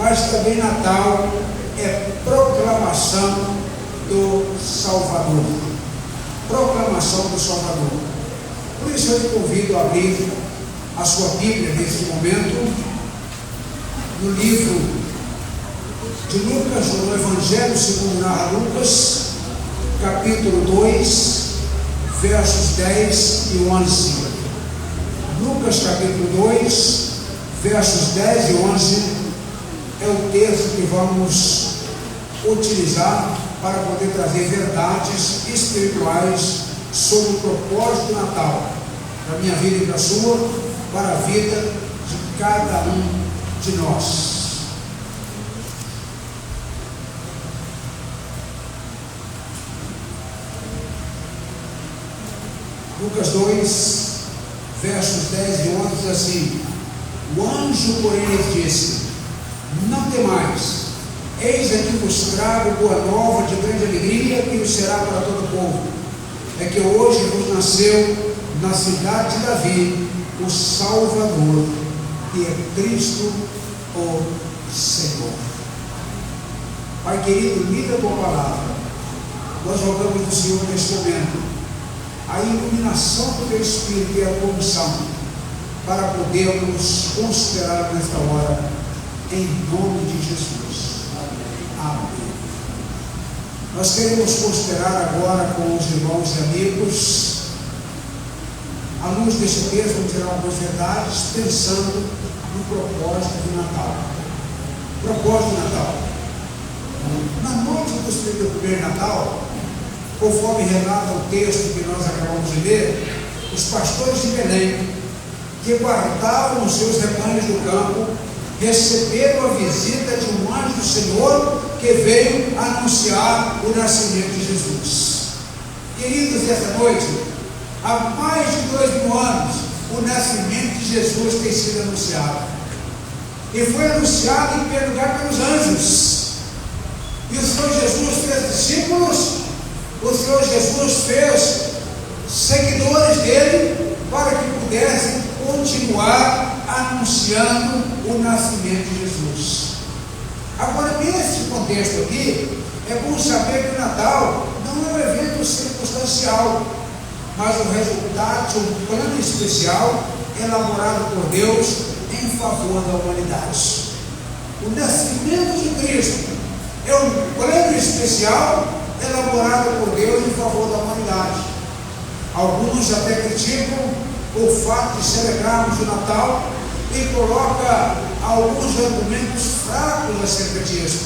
mas também Natal é proclamação do Salvador. Proclamação do Salvador. Por isso eu te convido a abrir a sua Bíblia nesse momento, no livro de Lucas, no Evangelho segundo narra Lucas, capítulo 2, versos 10 e 11. Lucas capítulo 2, versos 10 e 11 é o texto que vamos utilizar para poder trazer verdades espirituais sobre o propósito do Natal, para a minha vida e para a sua, para a vida de cada um de nós. Lucas 2, versos 10 e 11 diz assim: o anjo, porém, lhes disse: não temais, eis aqui vos trago boa nova de grande alegria, que o será para todo o povo. É que hoje vos nasceu na cidade de Davi o Salvador, que é Cristo o Senhor. Pai querido, lida a tua palavra. Nós rogamos do Senhor neste momento a iluminação do teu Espírito e a comissão para podermos considerar nesta hora, em nome de Jesus. Amém. Nós queremos considerar agora com os irmãos e amigos, à luz deste texto, vamos tirar algumas verdades, pensando no propósito do Natal. Propósito do Natal. Na noite do primeiro Natal, conforme relata o texto que nós acabamos de ler, os pastores de Belém, que guardavam os seus rebanhos do campo, receberam a visita de um anjo do Senhor que veio anunciar o nascimento de Jesus. Queridos, esta noite, há mais de 2000 anos, o nascimento de Jesus tem sido anunciado. E foi anunciado em primeiro lugar pelos anjos. E o Senhor Jesus fez discípulos, o Senhor Jesus fez seguidores dele, para que pudessem continuar anunciando o nascimento de Jesus. Agora, nesse contexto aqui, é bom saber que o Natal não é um evento circunstancial, mas o resultado de um plano especial elaborado por Deus em favor da humanidade. O nascimento de Cristo é um plano especial elaborado por Deus em favor da humanidade. Alguns até criticam o fato de celebrarmos o Natal e coloca alguns argumentos fracos acerca disso.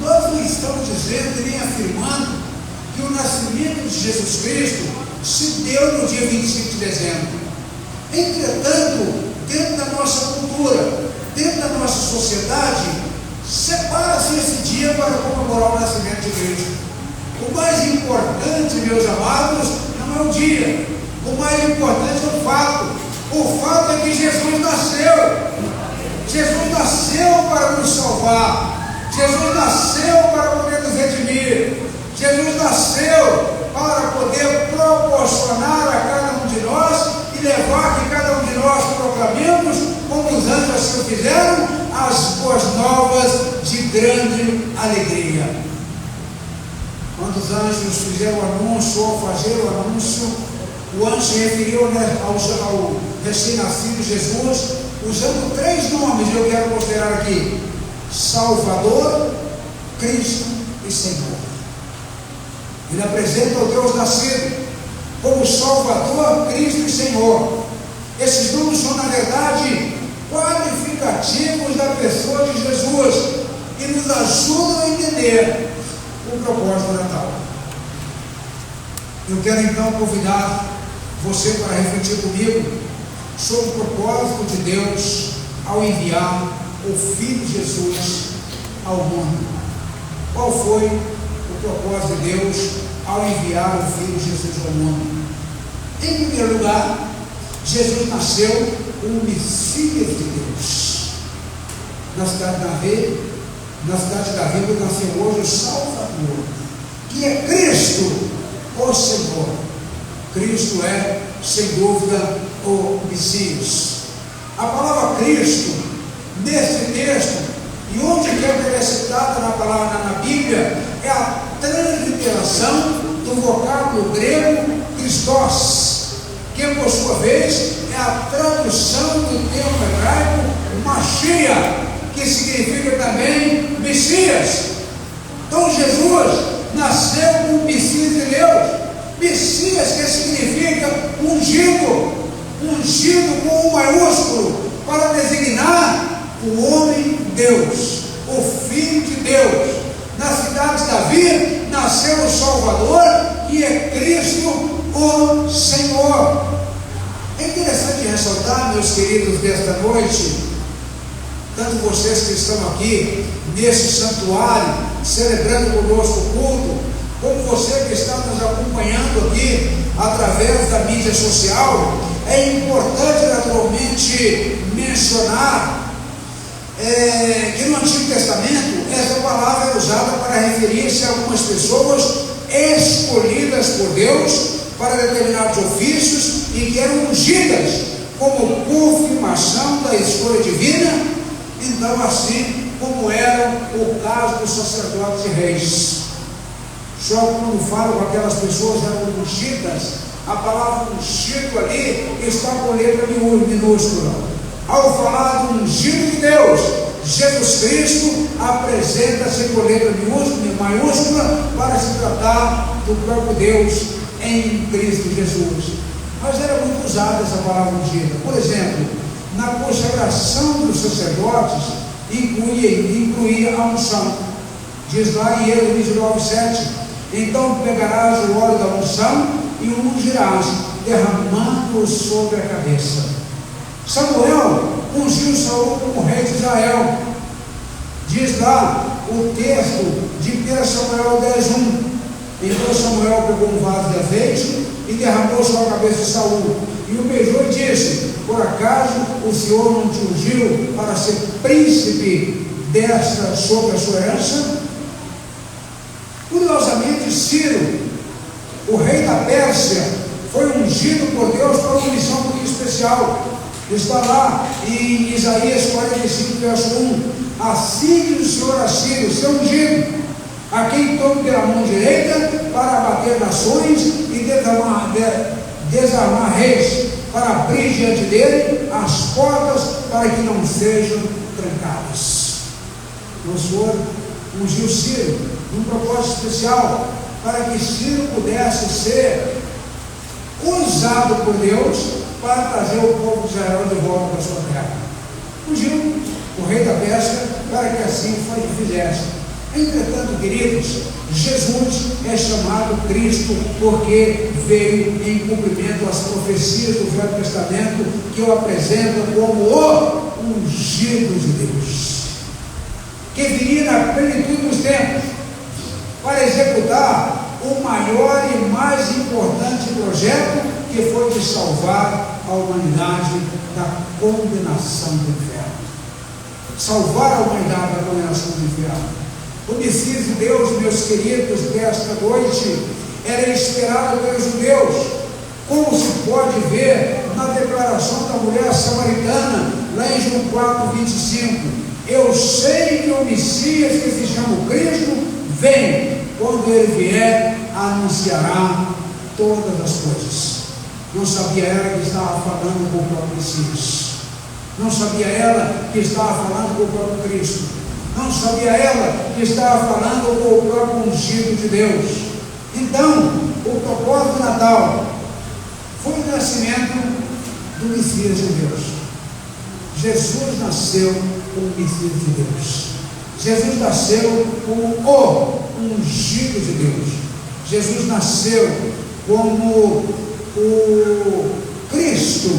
Nós não estamos dizendo nem afirmando que o nascimento de Jesus Cristo se deu no dia 25 de dezembro. Entretanto, dentro da nossa cultura, dentro da nossa sociedade, separa-se esse dia para comemorar o nascimento de Cristo. O mais importante, meus amados, não é o dia. O mais importante é o fato. O fato é que Jesus nasceu. Jesus nasceu para nos salvar. Jesus nasceu para poder nos redimir. Jesus nasceu para poder proporcionar a cada um de nós e levar que cada um de nós proclamemos, como os anjos assim fizeram, as boas novas de grande alegria. Quando os anjos fizeram o anúncio, ao fazer o anúncio, o anjo se referiu ao recém-nascido Jesus, usando 3 nomes, eu quero considerar aqui: Salvador, Cristo e Senhor. Ele apresenta o Deus nascido como Salvador, Cristo e Senhor. Esses nomes são, na verdade, qualificativos da pessoa de Jesus e nos ajudam a entender o propósito do Natal. Eu quero então convidar você para refletir comigo sobre o propósito de Deus ao enviar o Filho Jesus ao mundo. Qual foi o propósito de Deus ao enviar o Filho Jesus ao mundo? Em primeiro lugar, Jesus nasceu como Messias de Deus. Na cidade de Davi, nasceu hoje o Salvador, que é Cristo, o Senhor. Cristo é, sem dúvida, o Messias. A palavra Cristo, nesse texto, que é citada na palavra na Bíblia é a transliteração do vocábulo grego Christos, que por sua vez é a tradução do termo hebraico Mashiach, que significa também Messias. Então Jesus nasceu como Messias de Deus. Messias, que significa ungido, ungido com um maiúsculo, para designar o homem Deus, o Filho de Deus. Na cidade de Davi nasceu o Salvador, que é Cristo o Senhor. É interessante ressaltar, meus queridos, desta noite, tanto vocês que estão aqui nesse santuário, celebrando conosco o culto, como você que está nos acompanhando aqui através da mídia social. É importante naturalmente mencionar que no Antigo Testamento essa palavra era usada para referir-se a algumas pessoas escolhidas por Deus para determinados ofícios e que eram ungidas como confirmação da escolha divina. Então, assim como era o caso dos sacerdotes e reis. Só quando falo com aquelas pessoas eram ungidas, a palavra ungido ali está com letra minúscula. Ao falar do ungido de Deus, Jesus Cristo apresenta-se com letra maiúscula para se tratar do próprio Deus em Cristo Jesus. Mas era muito usada essa palavra ungida. Por exemplo, na consagração dos sacerdotes incluía a unção. Diz lá em Êxodo 19:7: então pegarás o óleo da unção e o ungirás, derramando-o sobre a cabeça. Samuel ungiu Saul como rei de Israel. Diz lá o texto de 1 Samuel 10:1: então Samuel pegou um vaso de azeite e derramou sobre a cabeça de Saul, e o beijou e disse: por acaso o Senhor não te ungiu para ser príncipe sobre a sua herança? Curiosamente, Ciro, o rei da Pérsia, foi ungido por Deus para uma missão muito especial. Está lá em Isaías 45, verso 1: assim diz o Senhor a Ciro, seu ungido, a quem tome pela mão direita para abater nações e desarmar reis, para abrir diante dele as portas para que não sejam trancadas. O Senhor ungiu Ciro num propósito especial, para que Ciro pudesse ser usado por Deus para trazer o povo de Israel de volta para sua terra. Ungiu o rei da Pérsia para que assim fizesse. Entretanto, queridos, Jesus é chamado Cristo porque veio em cumprimento às profecias do Velho Testamento, que o apresentam como o ungido de Deus, que viria na plenitude dos tempos para executar o maior e mais importante projeto, que foi de salvar a humanidade da condenação do inferno. Salvar a humanidade da condenação do inferno. O Messias de Deus, meus queridos, desta noite, era esperado pelos judeus, como se pode ver na declaração da mulher samaritana, lá em João 4:25. Eu sei que o Messias, que se chama Cristo, vem. Quando ele vier, anunciará todas as coisas. Não sabia ela que estava falando com o próprio Messias. Não sabia ela que estava falando com o próprio Cristo. Não sabia ela que estava falando com o próprio ungido de Deus. Então, o propósito do Natal foi o nascimento do Messias de Deus. Jesus nasceu como Messias de Deus. Jesus nasceu como o ungido de Deus. Jesus nasceu como o Cristo,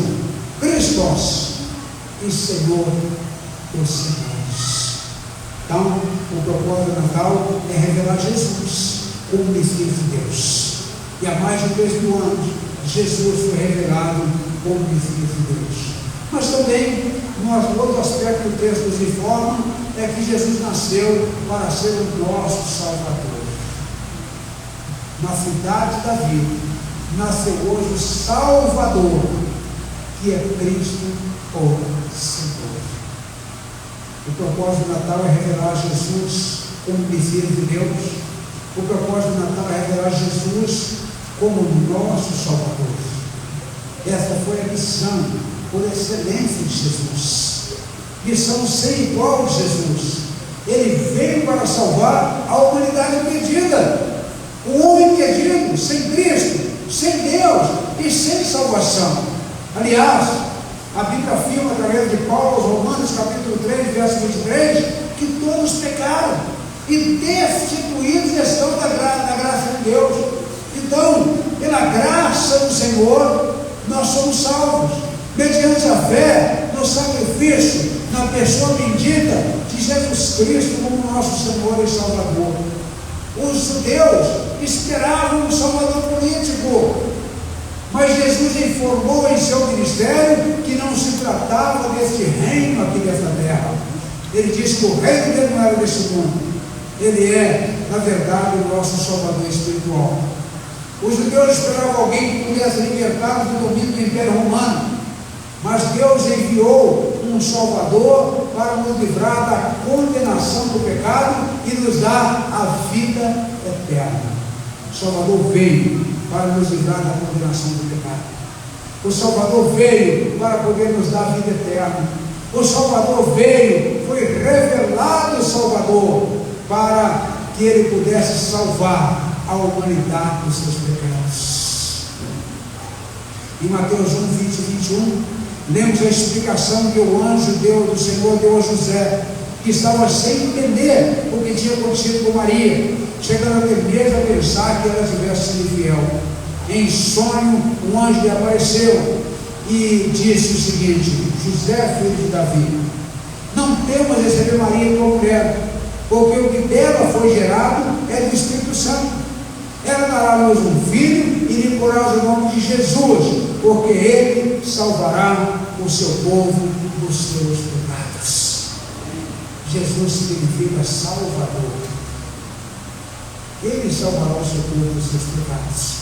Christos, e Senhor dos Senhores. Então, o propósito do Natal é revelar Jesus como Messias de Deus. E há mais de 3.000 anos, Jesus foi revelado como Messias de Deus. Mas também, outro aspecto do texto nos informa, é que Jesus nasceu para ser o nosso Salvador. Na cidade de Davi, nasceu hoje o Salvador, que é Cristo o Senhor. O propósito do Natal é revelar Jesus como Messias de Deus. O propósito do Natal é revelar Jesus como nosso Salvador. Essa foi a missão por excelência de Jesus. Missão sem igual de Jesus. Ele veio para salvar a humanidade perdida. O homem perdido, sem Cristo, sem Deus e sem salvação. Aliás, a Bíblia afirma através de Paulo, Romanos capítulo 3, verso 23, que todos pecaram e destituídos estão da graça de Deus. Então, pela graça do Senhor, nós somos salvos, mediante a fé no sacrifício, na pessoa bendita de Jesus Cristo como nosso Senhor e Salvador. Os judeus esperavam um Salvador político, mas Jesus informou em seu ministério que não se tratava deste reino aqui desta terra. Ele disse que o reino dele não era deste mundo. Ele é, na verdade, o nosso Salvador espiritual. Os judeus esperavam alguém que pudesse libertá-los do domínio do Império Romano, mas Deus enviou um Salvador para nos livrar da condenação do pecado e nos dar a vida eterna. O Salvador veio para nos livrar da condenação do pecado. O Salvador veio para poder nos dar a vida eterna. O Salvador veio, foi revelado o Salvador para que ele pudesse salvar a humanidade dos seus pecados. Em Mateus 1, 20 e 21, lemos a explicação que o anjo do Senhor deu a José, que estava sem entender o que tinha acontecido com Maria, chegando até mesmo a pensar que ela tivesse sido infiel. Em sonho, um anjo lhe apareceu e disse o seguinte: José, filho de Davi, não temas receber Maria tua mulher, porque o que dela foi gerado é do Espírito Santo. Ela dará a luz um filho e lhe porás o nome de Jesus, porque ele salvará o seu povo dos seus pecados. Jesus significa Salvador. Ele salvará o seu povo dos seus pecados.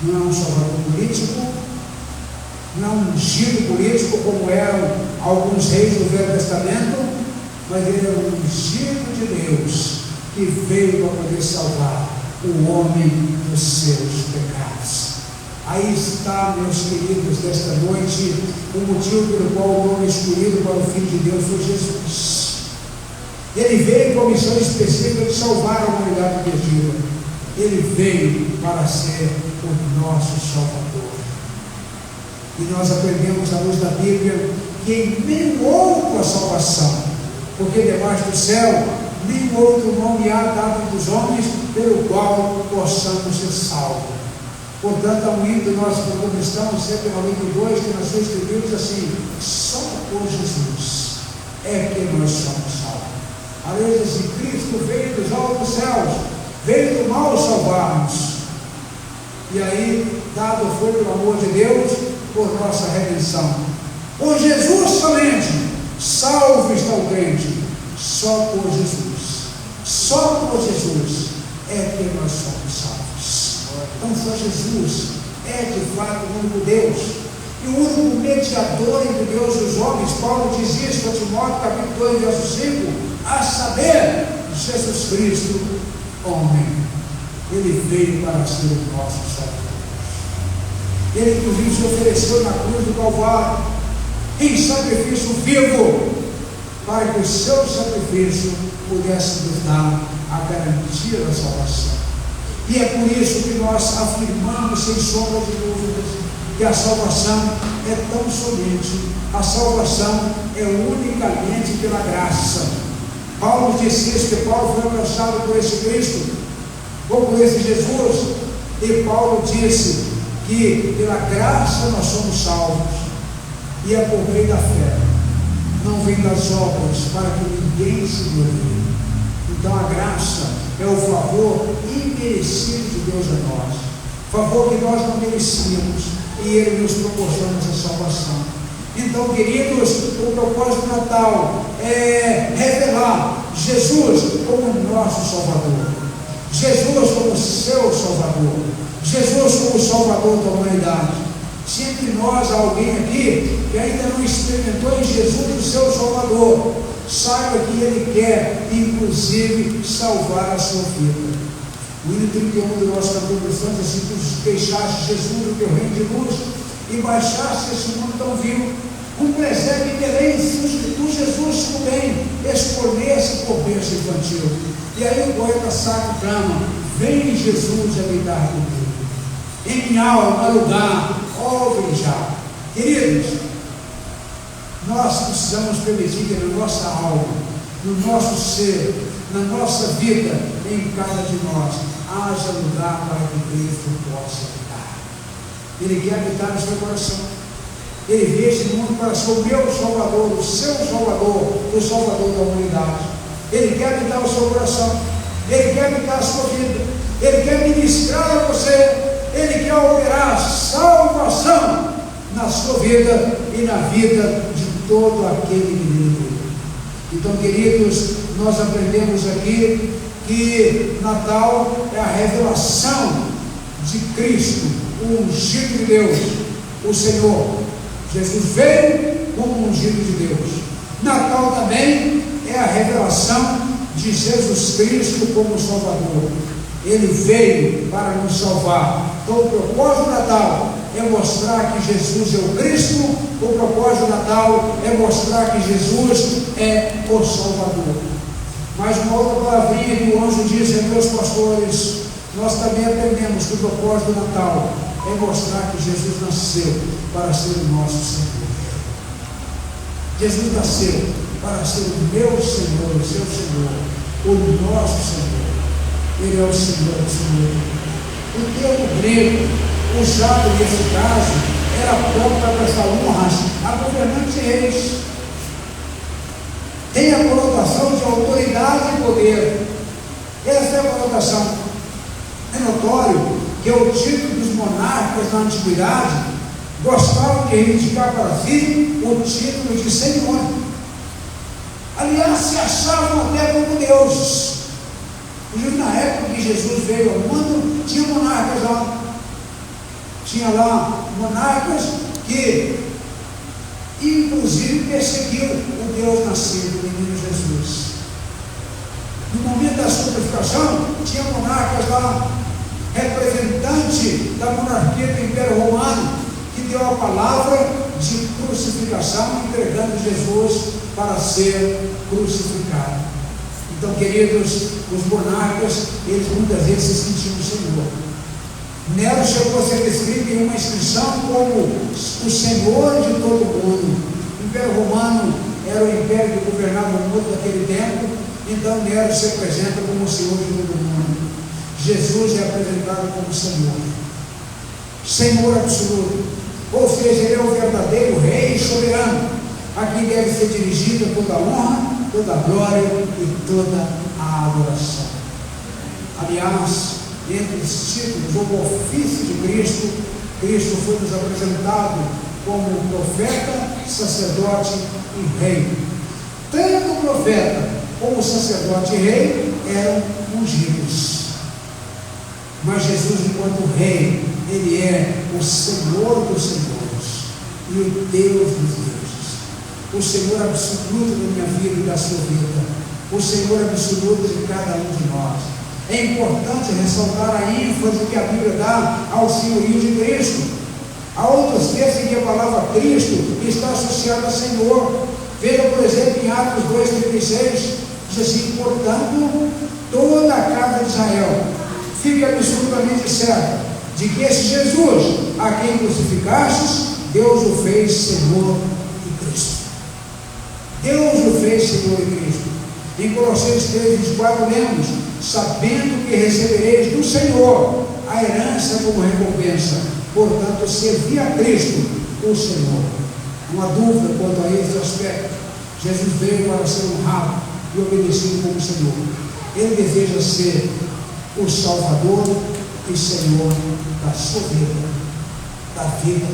Não é um Salvador político, não é um ungido político como eram alguns reis do Velho Testamento, mas ele é um ungido de Deus que veio para poder salvar o homem dos seus pecados. Aí está, meus queridos, desta noite, o motivo pelo qual o nome escolhido para o Filho de Deus foi Jesus. Ele veio com a missão específica de salvar a humanidade perdida. Ele veio para ser o nosso Salvador. E nós aprendemos à luz da Bíblia que em nenhum outra salvação, porque debaixo do céu nenhum outro nome há dado entre os homens pelo qual possamos ser salvos. Portanto, há um hino do nosso povo cristão, 192, que na sua escritura diz assim: só por Jesus é que nós somos salvos. A lei diz assim: Cristo veio dos altos céus, veio do mal salvar-nos. E aí, dado foi pelo amor de Deus, por nossa redenção. Por Jesus somente, salvo está o crente. Só por Jesus. Só por Jesus é que nós somos salvos. Então só Jesus é de fato o único Deus e o único mediador entre Deus e os homens. Paulo diz isso em Timóteo capítulo 2, verso 5, a saber, Jesus Cristo, homem. Ele veio para ser o nosso Salvador. Ele inclusive se ofereceu na cruz do Calvário em sacrifício vivo, para que o seu sacrifício pudesse nos dar a garantia da salvação. E é por isso que nós afirmamos sem sombra de dúvidas que a salvação é tão somente, a salvação é unicamente pela graça. Paulo disse isso, que Paulo foi alcançado por esse Cristo, ou por esse Jesus, e Paulo disse que pela graça nós somos salvos, e é por meio da fé, não vem das obras, para que ninguém se glorie. Então a graça é o favor imerecido de Deus a nós, favor que nós não merecíamos, e Ele nos proporciona essa salvação. Então, queridos, o propósito do Natal é revelar Jesus como nosso Salvador, Jesus como seu Salvador, Jesus como Salvador da humanidade. Se entre nós há alguém aqui que ainda não experimentou em Jesus o seu Salvador, saiba que Ele quer, inclusive, salvar a sua vida. O hino 31 do nosso cantor cristão diz assim: tu deixaste Jesus do teu reino de luz e baixaste esse mundo tão vil, um presépio em Belém, tu Jesus tu bem escolheste por bênção infantil. E aí o poeta sacro clama: vem Jesus habitar comigo, em minha alma lugar, ó já. Queridos, nós precisamos permitir que na nossa alma, no nosso ser, na nossa vida, em cada de nós, haja lugar para que Cristo possa habitar. Ele quer habitar no seu coração. Ele veio esse mundo para ser o meu Salvador, o seu Salvador, o Salvador da humanidade. Ele quer habitar o seu coração. Ele quer habitar a sua vida. Ele quer ministrar a você. Ele quer operar salvação na sua vida e na vida de todo aquele indivíduo. Então, queridos, nós aprendemos aqui que Natal é a revelação de Cristo, o ungido de Deus, o Senhor. Jesus veio como ungido de Deus. Natal também é a revelação de Jesus Cristo como Salvador. Ele veio para nos salvar. Então o propósito do Natal é mostrar que Jesus é o Cristo. O propósito do Natal é mostrar que Jesus é o Salvador. Mas uma outra palavrinha que o anjo disse a meus pastores, nós também aprendemos que o propósito do Natal é mostrar que Jesus nasceu para ser o nosso Senhor. Jesus nasceu para ser o meu Senhor, o seu Senhor, o nosso Senhor. Ele é o Senhor do Senhor. O termo grego usado nesse caso era próprio para prestar honras a governantes e reis. Tem a conotação de autoridade e poder. Essa é a conotação. É notório que o título dos monarcas na antiguidade gostavam de reivindicar para si o título de Senhor. Aliás, se achavam até como deuses. Na época que Jesus veio ao mundo, tinha monarcas lá. Tinha lá monarcas que, inclusive, perseguiram o Deus nascido, o menino Jesus. No momento da sua crucificação, tinha monarcas lá, representante da monarquia do Império Romano, que deu a palavra de crucificação, entregando Jesus para ser crucificado. Então, queridos, os monarcas, eles muitas vezes se sentiam o Senhor. Nero chegou a ser descrito em uma inscrição como o Senhor de todo o mundo. O Império Romano era o império que governava o mundo naquele tempo, então Nero se apresenta como o Senhor de todo o mundo. Jesus é apresentado como Senhor. Senhor absoluto. Ou seja, Ele é o verdadeiro Rei soberano, a quem deve ser dirigida toda a honra, toda a glória e toda a adoração. Aliás, entre os títulos, o ofício de Cristo, Cristo foi nos apresentado como profeta, sacerdote e rei. Tanto o profeta como o sacerdote e rei eram ungidos. Mas Jesus, enquanto rei, Ele é o Senhor dos senhores e o Deus dos deuses. O Senhor absoluto da minha vida e da sua vida. O Senhor absoluto de cada um de nós. É importante ressaltar a ênfase que a Bíblia dá ao senhorio de Cristo. Há outros textos em que a palavra Cristo está associada a Senhor. Veja, por exemplo, em Atos 2,36, diz assim: portanto, toda a casa de Israel fica absolutamente certa de que esse Jesus, a quem crucificastes, Deus o fez Senhor e Cristo. Deus o fez Senhor e Cristo. Em Colossenses 3,24 lemos: sabendo que recebereis do Senhor a herança como recompensa. Portanto, servi a Cristo, o Senhor. Não há dúvida quanto a esse aspecto. Jesus veio para ser honrado e obedecido como Senhor. Ele deseja ser o Salvador e Senhor da sua vida, da vida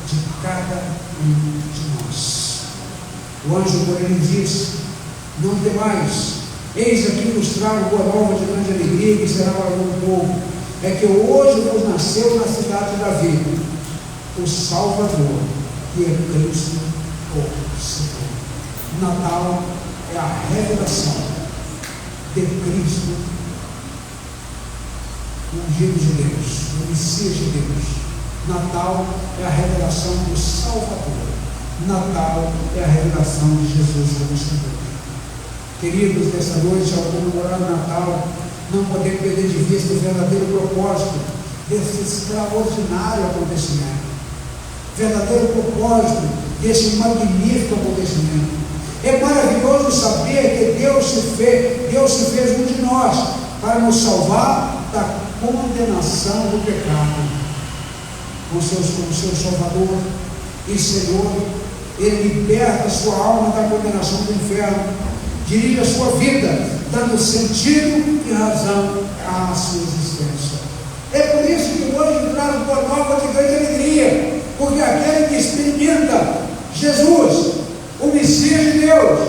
de cada um de nós. O anjo, porém, diz: não temais, eis aqui vos trago boa nova de grande alegria, que será para o povo. É que hoje vos nasceu na cidade de Davi o Salvador, que é Cristo o Senhor. Natal é a revelação de Cristo, o ungido de Deus, o Messias de Deus. Natal é a revelação do Salvador. Natal é a revelação de Jesus como Senhor. Queridos, nessa noite, ao comemorar o Natal, não podemos perder de vista o verdadeiro propósito desse extraordinário acontecimento. Verdadeiro propósito desse magnífico acontecimento. É maravilhoso saber que Deus se fez um de nós para nos salvar da condenação do pecado. Com seu Salvador e Senhor, Ele liberta a sua alma da condenação do inferno, dirige a sua vida, dando sentido e razão à sua existência. É por isso que hoje trago boa nova de grande alegria, porque aquele que experimenta Jesus, o Messias de Deus,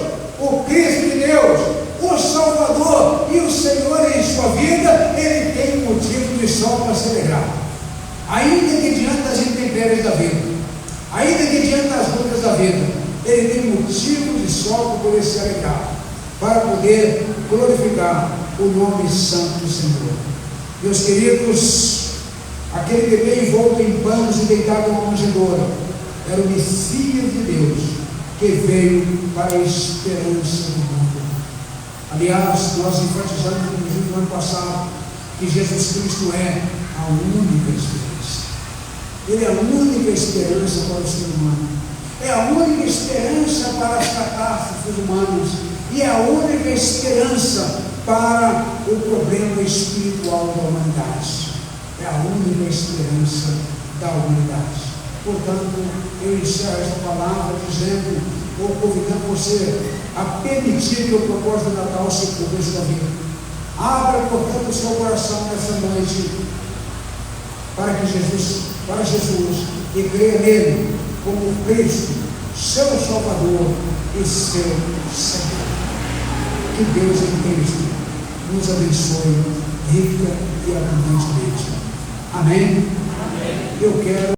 o Cristo de Deus, o Salvador e o Senhor em sua vida, ele tem motivo de sol para se alegrar. Ainda que diante das intempéries da vida, ainda que diante das lutas da vida, ele tem motivo de sol para poder se alegrar, para poder glorificar o nome santo do Senhor. Meus queridos, aquele bebê envolto em panos e deitado numa manjedoura era o Messias de Deus, que veio para a esperança do mundo. Aliás, nós enfatizamos no ano passado que Jesus Cristo é a única esperança. Ele é a única esperança para o ser humano. É a única esperança para as catástrofes humanas. E é a única esperança para o problema espiritual da humanidade. É a única esperança da humanidade. Portanto, eu encerro esta palavra dizendo, ou convidando você a permitir que o propósito do Natal se cumpra em sua vida. Abra, portanto, o seu coração nessa noite para Jesus e creia nele como Cristo, seu Salvador e seu Senhor. Que Deus em Cristo nos abençoe rica e abundantemente. Amém? Amém. Eu quero